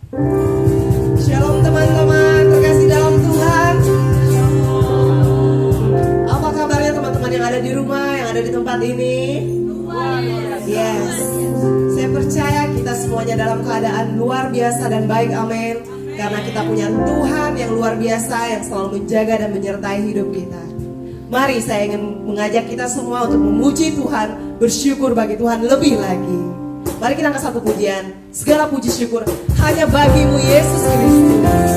Shalom teman-teman, terkasih dalam Tuhan. Apa kabarnya teman-teman yang ada di rumah, yang ada di tempat ini? Yes, saya percaya kita semuanya dalam keadaan luar biasa dan baik, amin. Karena kita punya Tuhan yang luar biasa yang selalu menjaga dan menyertai hidup kita. Mari saya ingin mengajak kita semua untuk memuji Tuhan, bersyukur bagi Tuhan lebih lagi. Mari kita angkat satu pujian. Segala puji syukur hanya bagimu Yesus Kristus.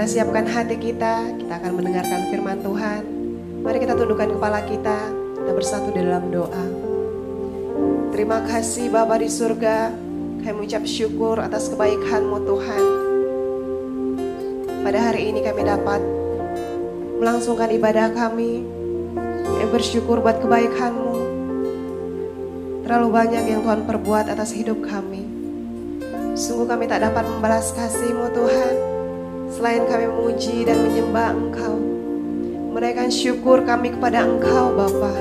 Siapkan hati kita akan mendengarkan firman Tuhan. Mari kita tundukkan kepala kita bersatu di dalam doa. Terima kasih Bapa di surga, kami mengucap syukur atas kebaikan-Mu Tuhan. Pada hari ini kami dapat melangsungkan ibadah kami bersyukur buat kebaikan-Mu. Terlalu banyak yang Tuhan perbuat atas hidup kami. Sungguh kami tak dapat membalas kasih-Mu Tuhan, selain kami memuji dan menyembah Engkau, menaikkan syukur kami kepada Engkau Bapa.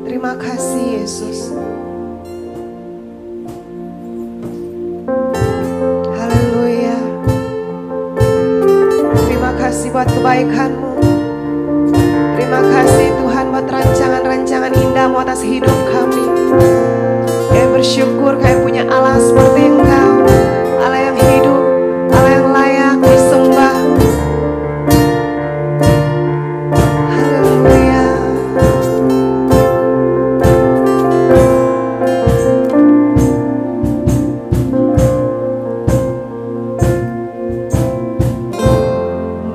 Terima kasih Yesus. Haleluya. Terima kasih buat kebaikan-Mu. Terima kasih Tuhan buat rancangan-rancangan indah-Mu atas hidup kami. Kami bersyukur kami punya Allah seperti Engkau, Allah yang hidup, Allah yang layak disembah. Haleluya.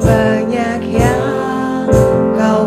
Banyak yang Kau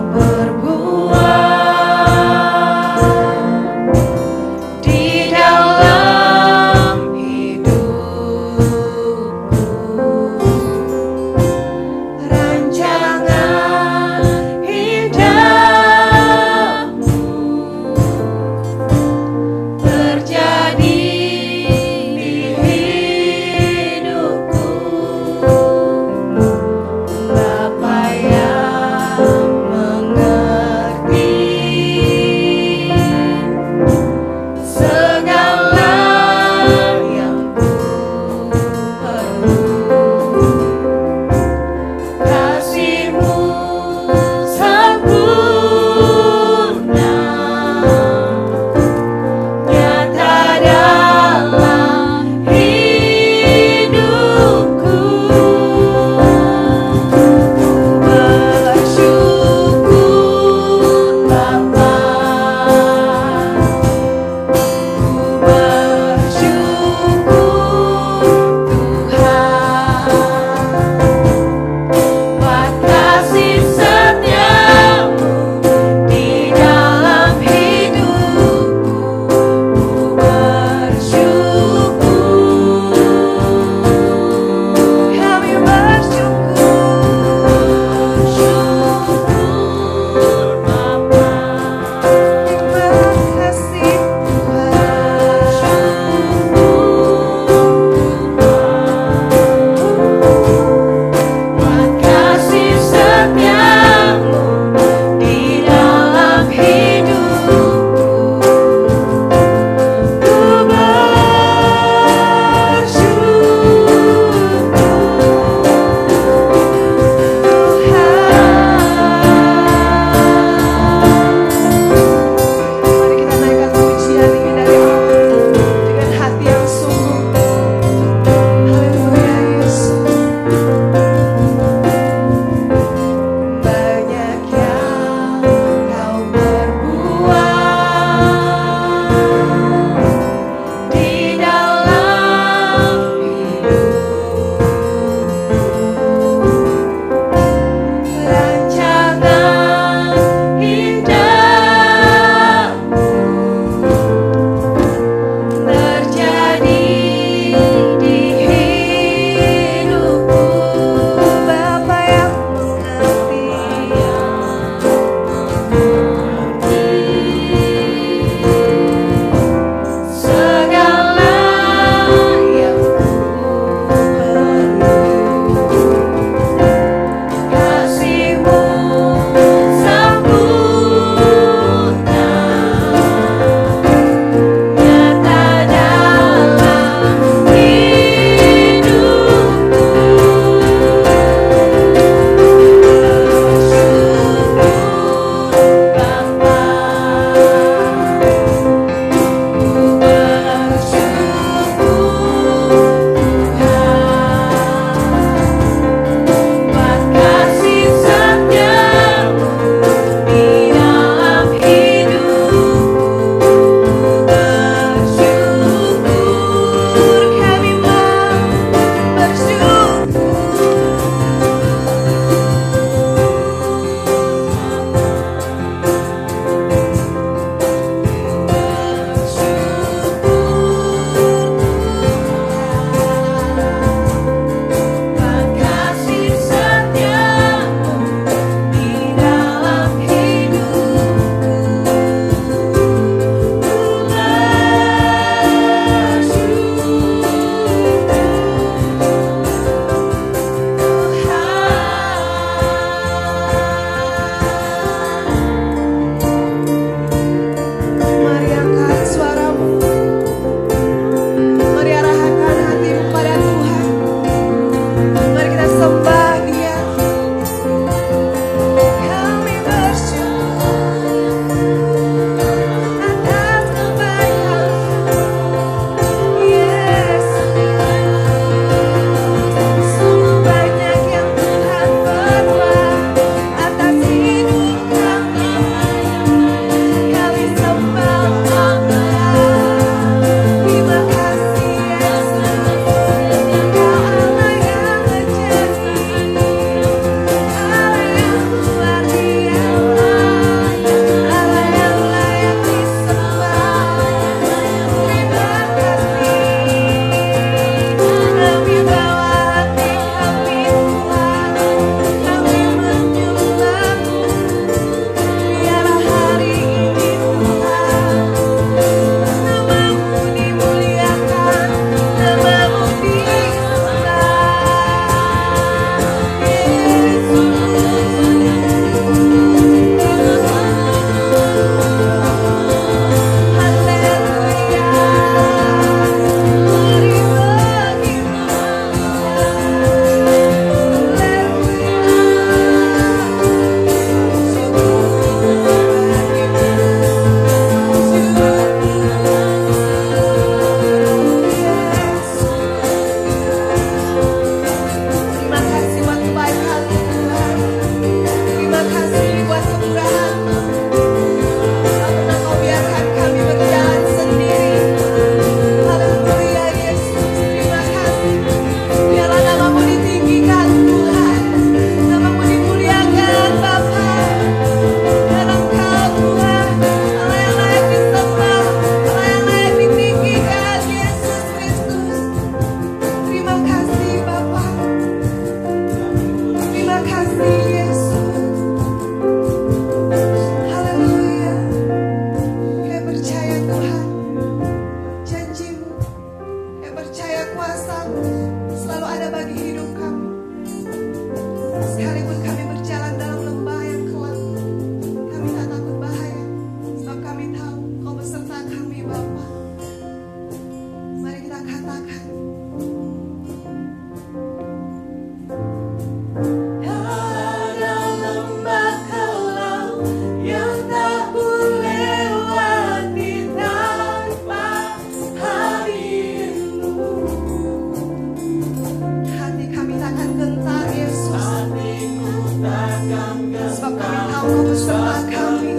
Engkau beserta kami.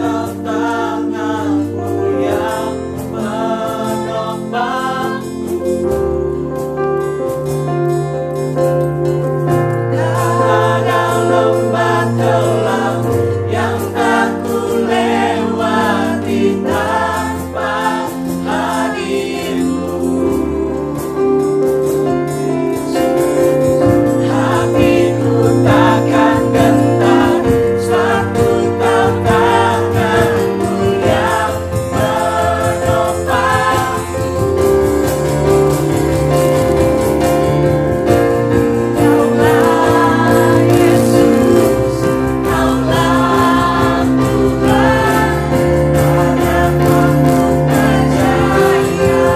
Tanganmu yang menopangku, dalam lembah gelap yang tak kulewati tanpa hadirmu. Hatiku takkan gentar saat ku tahu tanganmu yang menopangku. Kaulah Yesus, Kaulah Tuhan, harapanku percaya.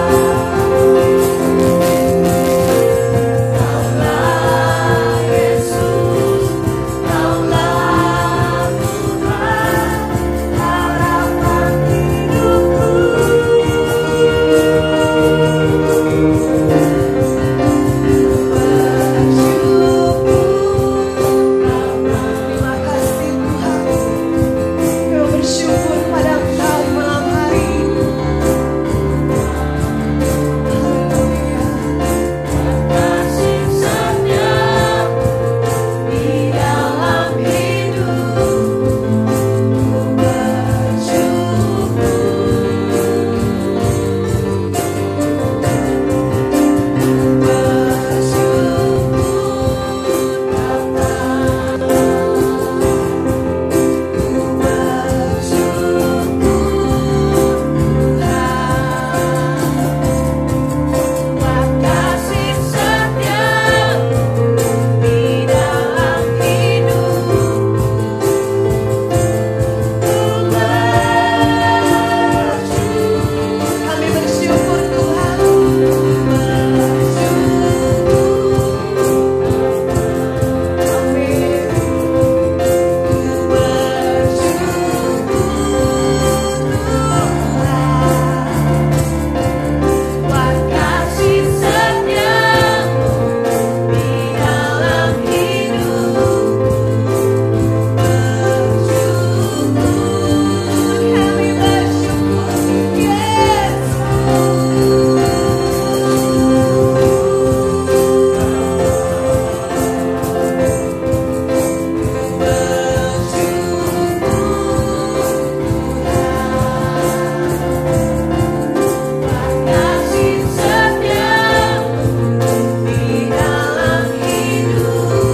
Kaulah Yesus, Kaulah Tuhan, harapan hidupku. Terima kasih Tuhan. Kau bersyukur pada Engkau di malam hari ini. Haleluya. Kasih setiamu di dalam hidupku bersyukur. Kasih setiamu di dalam hidupku bersyukur. Kami bersyukur Tuhan. Amin. Kasih setiamu di dalam hidupku bersyukur. Kami bersyukur. Kasih setiamu di dalam hidupku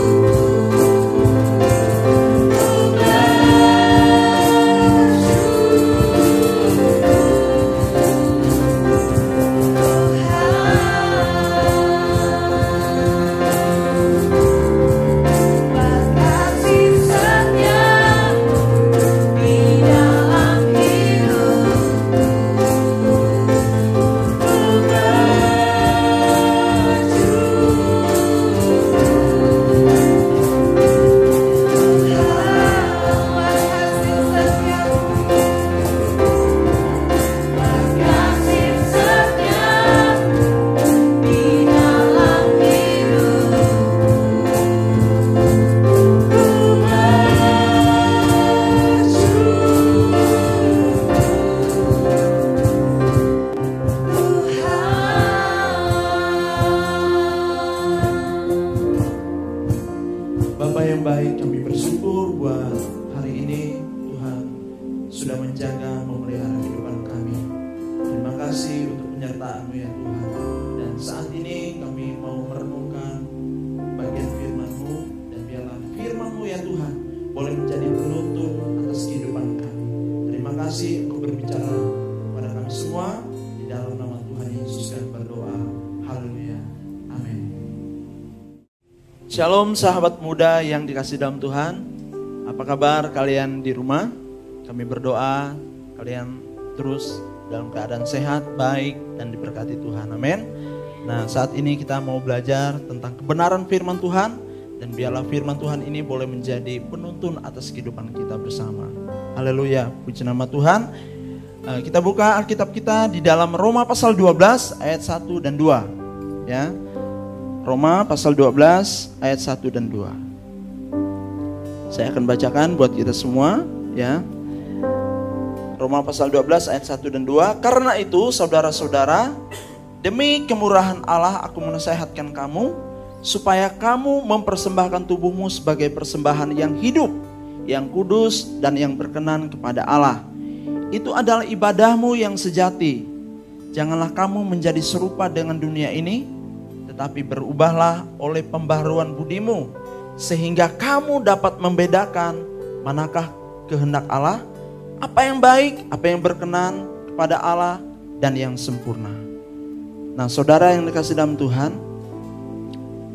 Kasih setiamu di dalam Kasih setiamu di dalam Bapa yang baik, kami bersyukur buat hari ini Tuhan sudah menjaga, memelihara kehidupan kami. Terima kasih untuk penyertaan-Mu ya Tuhan. Dan saat ini kami mau merenungkan bagian firman-Mu, dan biarlah firman-Mu ya Tuhan boleh menjadi penuntun atas kehidupan kami. Terima kasih untuk berbicara kepada kami semua. Di dalam nama Tuhan Yesus kami berdoa. Haleluya. Amin. Shalom sahabat muda yang dikasih dalam Tuhan. Apa kabar kalian di rumah? Kami berdoa kalian terus dalam keadaan sehat, baik, dan diberkati Tuhan. Amin. Nah, saat ini kita mau belajar tentang kebenaran firman Tuhan, dan biarlah firman Tuhan ini boleh menjadi penuntun atas kehidupan kita bersama. Haleluya, puji nama Tuhan. Kita buka Alkitab kita di dalam Roma pasal 12 ayat 1 dan 2. Ya. Roma pasal 12 ayat 1 dan 2. Saya akan bacakan buat kita semua, ya. Roma pasal 12 ayat 1 dan 2. Karena itu saudara-saudara, demi kemurahan Allah aku menasihatkan kamu, supaya kamu mempersembahkan tubuhmu sebagai persembahan yang hidup, yang kudus dan yang berkenan kepada Allah. Itu adalah ibadahmu yang sejati. Janganlah kamu menjadi serupa dengan dunia ini, tetapi berubahlah oleh pembaharuan budimu, sehingga kamu dapat membedakan manakah kehendak Allah, apa yang baik, apa yang berkenan kepada Allah, dan yang sempurna. Nah, saudara yang dikasih dalam Tuhan,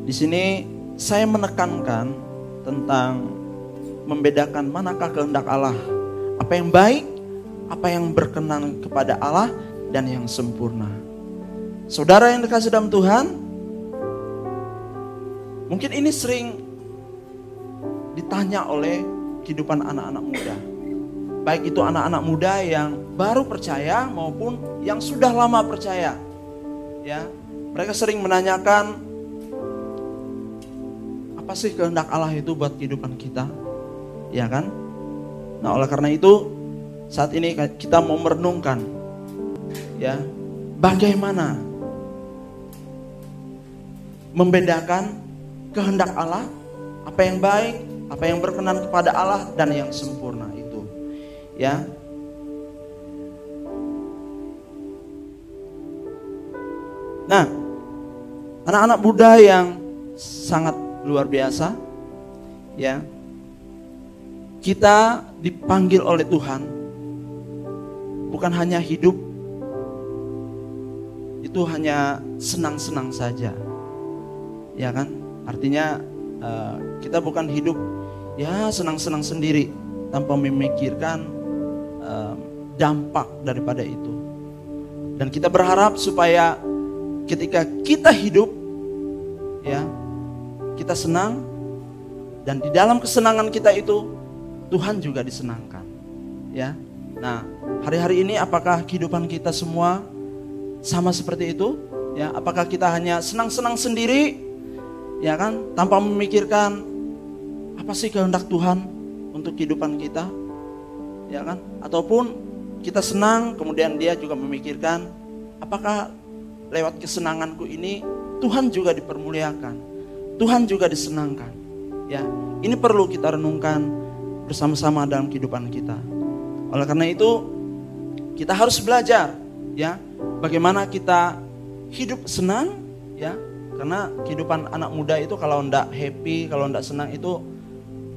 di sini saya menekankan tentang membedakan manakah kehendak Allah, apa yang baik, apa yang berkenan kepada Allah, dan yang sempurna. Saudara yang dikasih dalam Tuhan, mungkin ini sering ditanya oleh kehidupan anak-anak muda. Baik itu anak-anak muda yang baru percaya maupun yang sudah lama percaya. Ya, mereka sering menanyakan, apa sih kehendak Allah itu buat kehidupan kita? Ya kan? Nah, oleh karena itu saat ini kita mau merenungkan, ya, bagaimana membedakan kehendak Allah, apa yang baik, apa yang berkenan kepada Allah, dan yang sempurna itu. Ya. Nah, anak-anak muda yang sangat luar biasa, ya. Kita dipanggil oleh Tuhan bukan hanya hidup itu hanya senang-senang saja. Ya kan? Artinya kita bukan hidup ya senang-senang sendiri tanpa memikirkan dampak daripada itu. Dan kita berharap supaya ketika kita hidup, ya, kita senang, dan di dalam kesenangan kita itu Tuhan juga disenangkan, ya. Nah, hari-hari ini apakah kehidupan kita semua sama seperti itu? Ya, apakah kita hanya senang-senang sendiri, ya kan, tanpa memikirkan apa sih kehendak Tuhan untuk kehidupan kita, ya kan? Ataupun kita senang, kemudian dia juga memikirkan apakah lewat kesenanganku ini Tuhan juga dipermuliakan, Tuhan juga disenangkan. Ya, ini perlu kita renungkan bersama-sama dalam kehidupan kita. Oleh karena itu kita harus belajar, ya, bagaimana kita hidup senang, ya, karena kehidupan anak muda itu kalau enggak happy, kalau enggak senang itu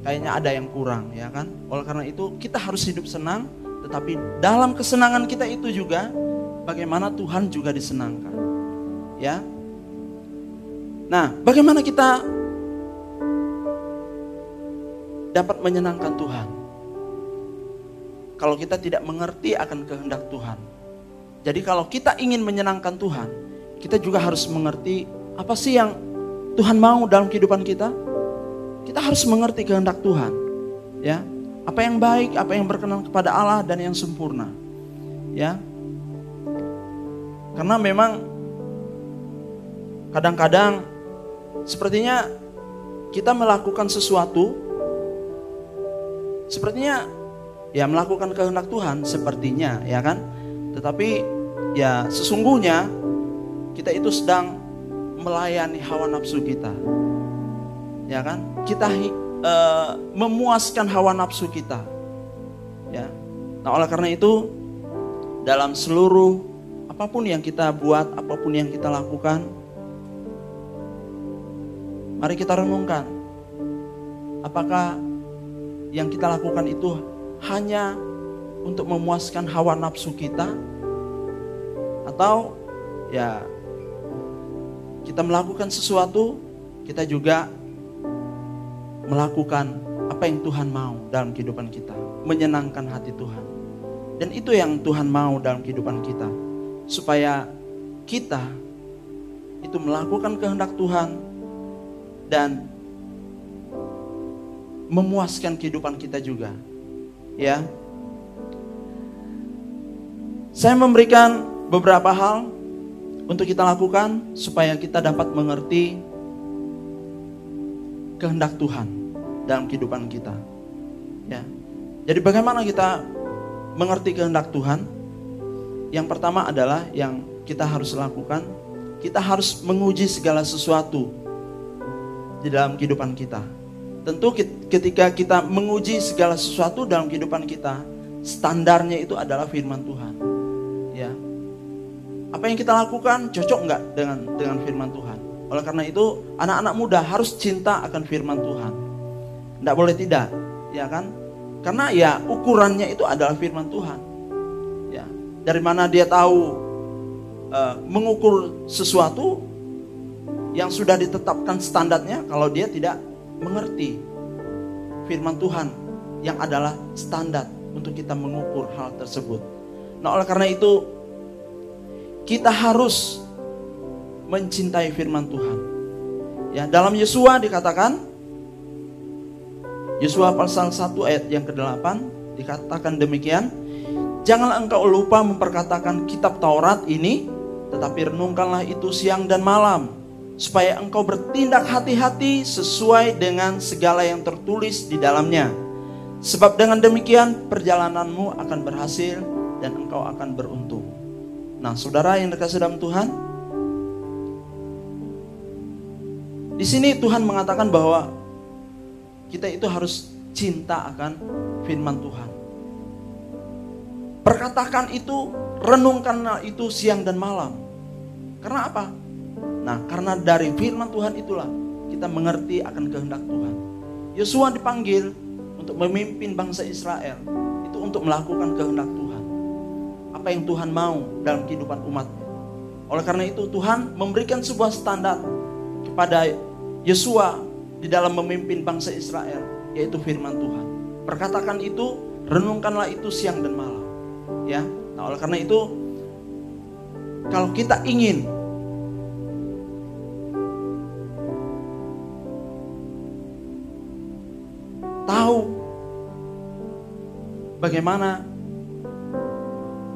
kayaknya ada yang kurang, ya kan? Oleh karena itu kita harus hidup senang, tetapi dalam kesenangan kita itu juga bagaimana Tuhan juga disenangkan, ya. Nah, bagaimana kita dapat menyenangkan Tuhan kalau kita tidak mengerti akan kehendak Tuhan? Jadi kalau kita ingin menyenangkan Tuhan, kita juga harus mengerti apa sih yang Tuhan mau dalam kehidupan kita. Kita harus mengerti kehendak Tuhan, ya. Apa yang baik, apa yang berkenan kepada Allah, dan yang sempurna, ya. Karena memang kadang-kadang sepertinya kita melakukan sesuatu, sepertinya ya melakukan kehendak Tuhan sepertinya, ya kan. Tetapi ya sesungguhnya kita itu sedang melayani hawa nafsu kita, ya kan. Kita memuaskan hawa nafsu kita, ya. Nah, oleh karena itu dalam seluruh apapun yang kita buat, apapun yang kita lakukan, mari kita renungkan, apakah yang kita lakukan itu hanya untuk memuaskan hawa nafsu kita, atau ya kita melakukan sesuatu, kita juga melakukan apa yang Tuhan mau dalam kehidupan kita, menyenangkan hati Tuhan. Dan itu yang Tuhan mau dalam kehidupan kita, supaya kita itu melakukan kehendak Tuhan dan memuaskan kehidupan kita juga, ya. Saya memberikan beberapa hal untuk kita lakukan supaya kita dapat mengerti kehendak Tuhan dalam kehidupan kita. Ya. Jadi bagaimana kita mengerti kehendak Tuhan? Yang pertama adalah yang kita harus lakukan, kita harus menguji segala sesuatu di dalam kehidupan kita. Tentu ketika kita menguji segala sesuatu dalam kehidupan kita, standarnya itu adalah firman Tuhan. Ya. Apa yang kita lakukan cocok enggak dengan firman Tuhan? Oleh karena itu, anak-anak muda harus cinta akan firman Tuhan. Enggak boleh tidak, ya kan? Karena ya ukurannya itu adalah firman Tuhan. Ya. Dari mana dia tahu mengukur sesuatu yang sudah ditetapkan standarnya kalau dia tidak mengerti firman Tuhan yang adalah standar untuk kita mengukur hal tersebut. Nah, oleh karena itu kita harus mencintai firman Tuhan. Ya, dalam Yosua dikatakan, Yosua pasal 1 ayat yang ke-8 dikatakan demikian, janganlah engkau lupa memperkatakan kitab Taurat ini, tetapi renungkanlah itu siang dan malam, supaya engkau bertindak hati-hati sesuai dengan segala yang tertulis di dalamnya. Sebab dengan demikian perjalananmu akan berhasil dan engkau akan beruntung. Nah, saudara yang dikasihi dalam Tuhan, di sini Tuhan mengatakan bahwa kita itu harus cinta akan firman Tuhan. Perkatakan itu, renungkanlah itu siang dan malam. Karena apa? Nah, karena dari firman Tuhan itulah kita mengerti akan kehendak Tuhan. Yosua dipanggil untuk memimpin bangsa Israel, itu untuk melakukan kehendak Tuhan. Apa yang Tuhan mau dalam kehidupan umatnya. Oleh karena itu Tuhan memberikan sebuah standar kepada Yosua di dalam memimpin bangsa Israel, yaitu firman Tuhan. Perkatakan itu, renungkanlah itu siang dan malam. Ya. Nah, oleh karena itu kalau kita ingin tahu bagaimana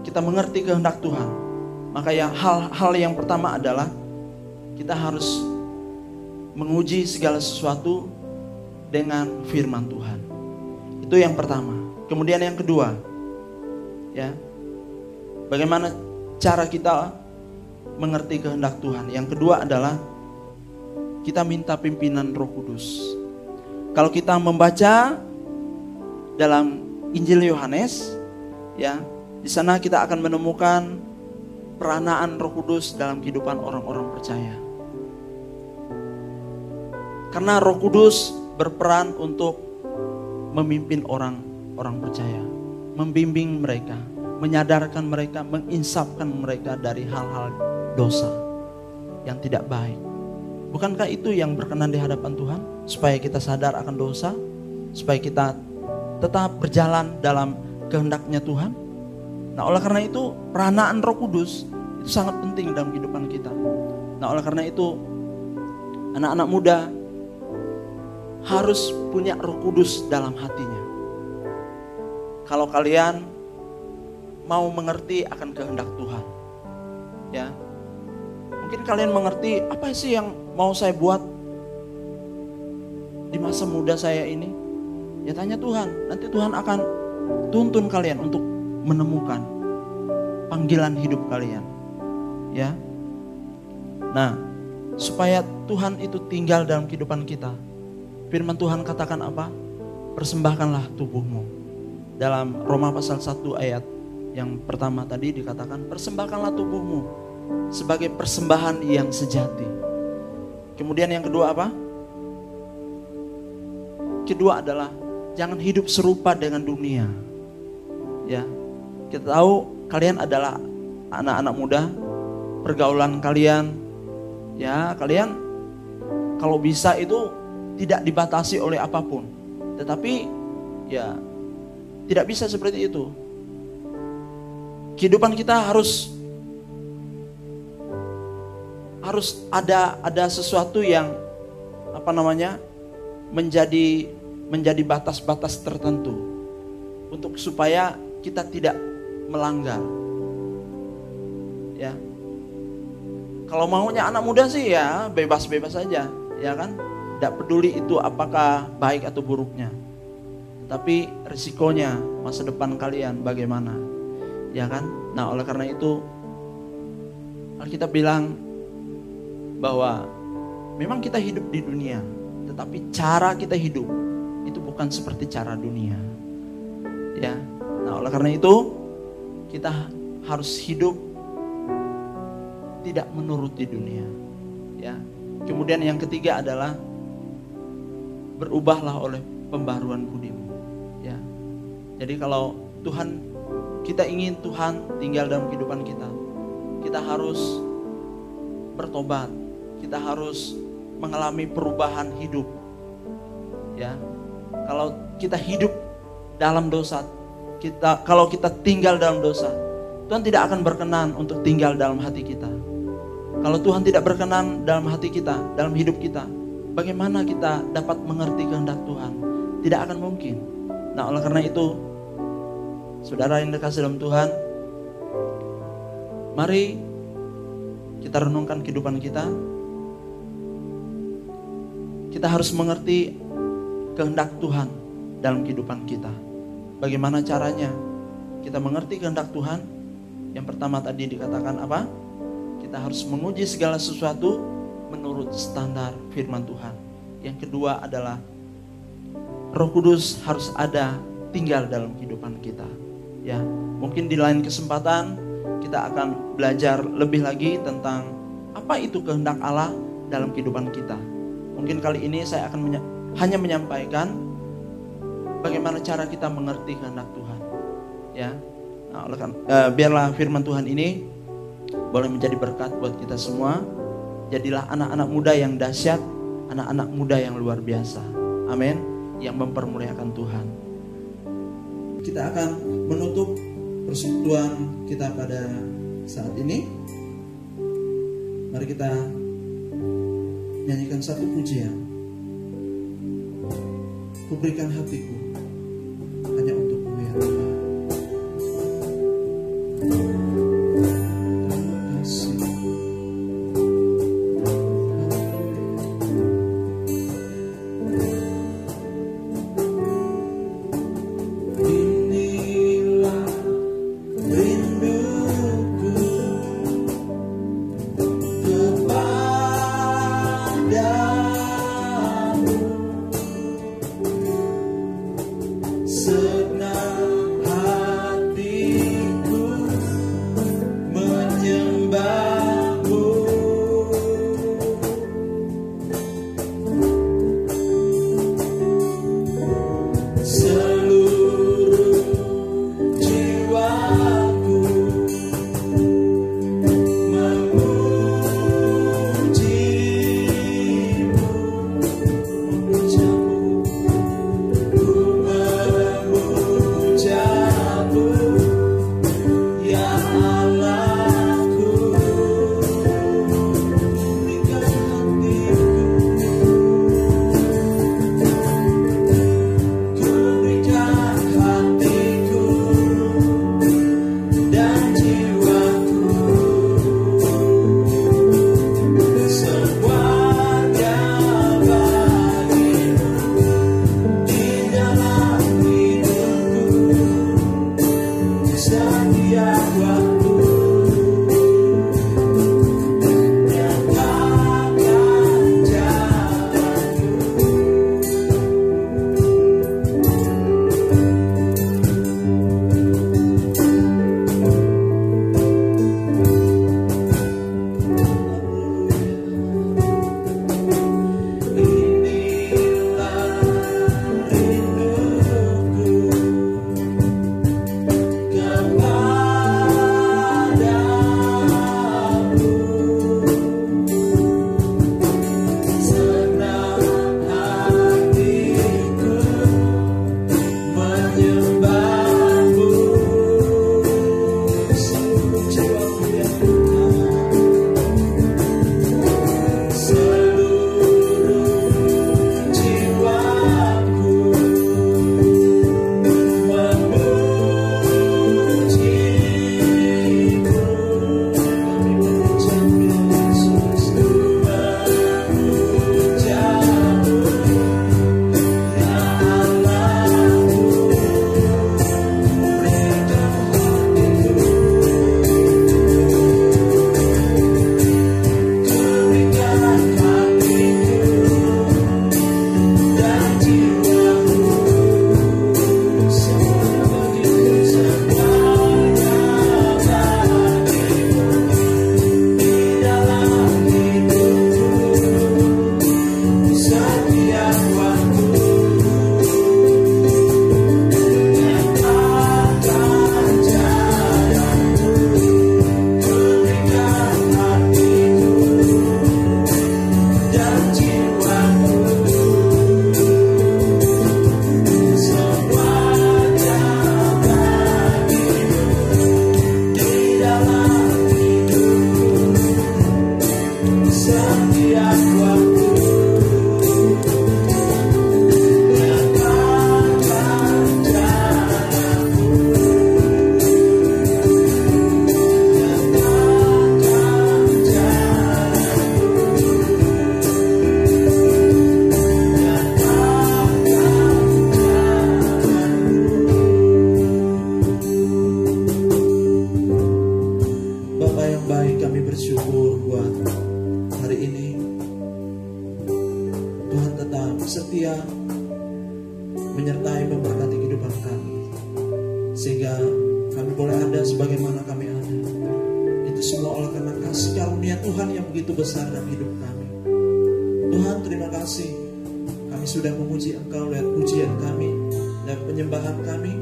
kita mengerti kehendak Tuhan, maka ya hal yang pertama adalah kita harus menguji segala sesuatu dengan firman Tuhan. Itu yang pertama. Kemudian yang kedua, ya, bagaimana cara kita mengerti kehendak Tuhan. Yang kedua adalah kita minta pimpinan Roh Kudus. Kalau kita membaca dalam Injil Yohanes, ya, di sana kita akan menemukan peranaan Roh Kudus dalam kehidupan orang-orang percaya. Karena Roh Kudus berperan untuk memimpin orang-orang percaya, membimbing mereka, menyadarkan mereka, menginsafkan mereka dari hal-hal dosa yang tidak baik. Bukankah itu yang berkenan di hadapan Tuhan? Supaya kita sadar akan dosa, supaya kita tetap berjalan dalam kehendaknya Tuhan. Nah, oleh karena itu peranaan Roh Kudus itu sangat penting dalam kehidupan kita. Nah, oleh karena itu anak-anak muda harus punya Roh Kudus dalam hatinya. Kalau kalian mau mengerti akan kehendak Tuhan, ya, mungkin kalian mengerti apa sih yang mau saya buat di masa muda saya ini. Ya, tanya Tuhan, nanti Tuhan akan tuntun kalian untuk menemukan panggilan hidup kalian, ya. Nah, supaya Tuhan itu tinggal dalam kehidupan kita, firman Tuhan katakan apa? Persembahkanlah tubuhmu. Dalam Roma pasal 1 ayat yang pertama tadi dikatakan, persembahkanlah tubuhmu sebagai persembahan yang sejati. Kemudian yang kedua apa? Kedua adalah jangan hidup serupa dengan dunia. Ya, kita tahu kalian adalah anak-anak muda, pergaulan kalian, ya, kalian kalau bisa itu tidak dibatasi oleh apapun. Tetapi ya tidak bisa seperti itu. Kehidupan kita harus ada sesuatu yang menjadi batas-batas tertentu untuk supaya kita tidak melanggar. Ya. Kalau maunya anak muda sih ya bebas-bebas saja, ya kan? Tidak peduli itu apakah baik atau buruknya. tapi risikonya masa depan kalian bagaimana, ya kan? Nah, oleh karena itu Alkitab bilang bahwa memang kita hidup di dunia, tetapi cara kita hidup itu bukan seperti cara dunia, ya. Nah, oleh karena itu kita harus hidup tidak menuruti dunia, ya. Kemudian yang ketiga adalah berubahlah oleh pembaruan budimu, ya. Jadi kalau kita ingin Tuhan tinggal dalam kehidupan kita, kita harus bertobat, kita harus mengalami perubahan hidup, ya. Kalau kita hidup dalam dosa, kalau kita tinggal dalam dosa, Tuhan tidak akan berkenan untuk tinggal dalam hati kita. Kalau Tuhan tidak berkenan dalam hati kita, dalam hidup kita, bagaimana kita dapat mengerti kehendak Tuhan? Tidak akan mungkin. Nah, oleh karena itu, saudara yang dikasih dalam Tuhan, mari kita renungkan kehidupan kita. Kita harus mengerti kehendak Tuhan dalam kehidupan kita. Bagaimana caranya kita mengerti kehendak Tuhan? Yang pertama tadi dikatakan apa? Kita harus menguji segala sesuatu menurut standar firman Tuhan. Yang kedua adalah Roh Kudus harus ada tinggal dalam kehidupan kita. Ya, mungkin di lain kesempatan kita akan belajar lebih lagi tentang apa itu kehendak Allah dalam kehidupan kita. Mungkin kali ini saya akan hanya menyampaikan bagaimana cara kita mengerti kehendak Tuhan. Ya, nah, biarlah firman Tuhan ini boleh menjadi berkat buat kita semua. Jadilah anak-anak muda yang dahsyat, anak-anak muda yang luar biasa. Amin. Yang mempermuliakan Tuhan. Kita akan menutup persekutuan kita pada saat ini. Mari kita nyanyikan satu pujian. Kuberikan hatiku hanya untukmu ya Tuhan. kami boleh ada sebagaimana kami ada. Itu semua oleh karena kasih karunia Tuhan yang begitu besar dalam hidup kami. Tuhan, terima kasih. Kami sudah memuji Engkau lewat pujian kami, lewat penyembahan kami,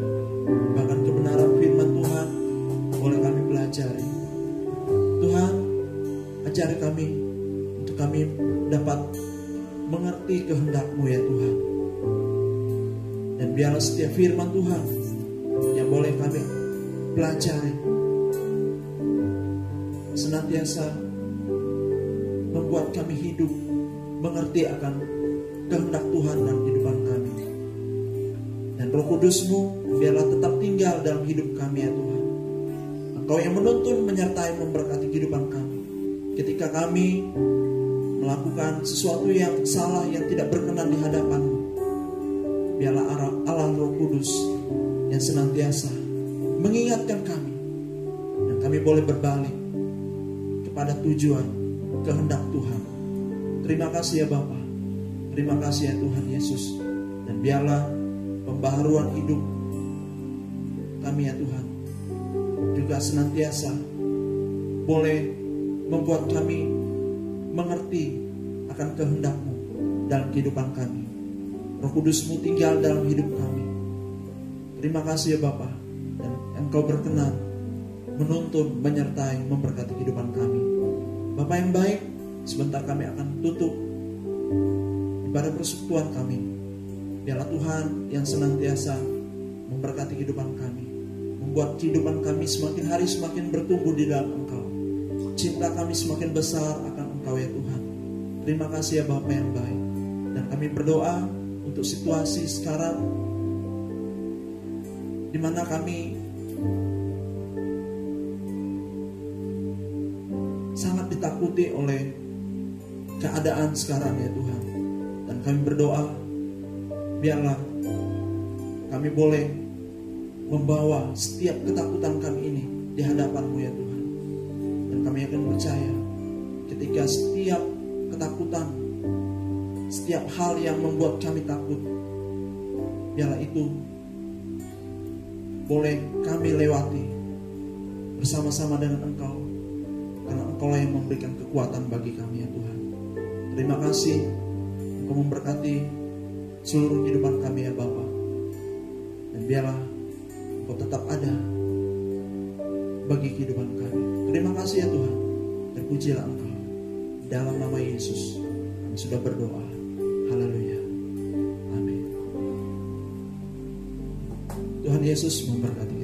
bahkan kebenaran firman Tuhan boleh kami pelajari. Tuhan, ajari kami untuk kami dapat mengerti kehendak-Mu ya Tuhan. Dan biarlah setiap firman Tuhan yang boleh kami pelajari senantiasa membuat kami hidup mengerti akan kehendak Tuhan dalam kehidupan kami. Dan Roh Kudus-Mu biarlah tetap tinggal dalam hidup kami ya Tuhan. Engkau yang menuntun, menyertai, memberkati kehidupan kami. Ketika kami melakukan sesuatu yang salah, yang tidak berkenan di hadapan-Mu, biarlah Allah Roh Kudus yang senantiasa mengingatkan kami, dan kami boleh berbalik kepada tujuan kehendak Tuhan. Terima kasih ya Bapa, terima kasih ya Tuhan Yesus. Dan biarlah pembaharuan hidup kami ya Tuhan juga senantiasa boleh membuat kami mengerti akan kehendak-Mu dalam kehidupan kami. Roh Kudus-Mu tinggal dalam hidup kami. Terima kasih ya Bapa, dan Engkau berkenan menuntun, menyertai, memberkati kehidupan kami. Bapa yang baik, sebentar kami akan tutup ibadah persekutuan kami. Biarlah Tuhan yang senantiasa memberkati kehidupan kami, membuat kehidupan kami semakin hari semakin bertumbuh di dalam Engkau. Cinta kami semakin besar akan Engkau ya Tuhan. Terima kasih ya Bapa yang baik. Dan kami berdoa untuk situasi sekarang di mana kami sangat ditakuti oleh keadaan sekarang ya Tuhan. Dan kami berdoa, biarlah kami boleh membawa setiap ketakutan kami ini di hadapan-Mu ya Tuhan. Dan kami akan percaya ketika setiap ketakutan, setiap hal yang membuat kami takut, biarlah itu boleh kami lewati bersama-sama dengan Engkau, karena Engkau lah yang memberikan kekuatan bagi kami ya Tuhan. Terima kasih Engkau memberkati seluruh kehidupan kami ya Bapa. Dan biarlah Engkau tetap ada bagi kehidupan kami. Terima kasih ya Tuhan. Terpujilah Engkau. Dalam nama Yesus kami sudah berdoa. Haleluya. Amin. Tuhan Yesus memberkati.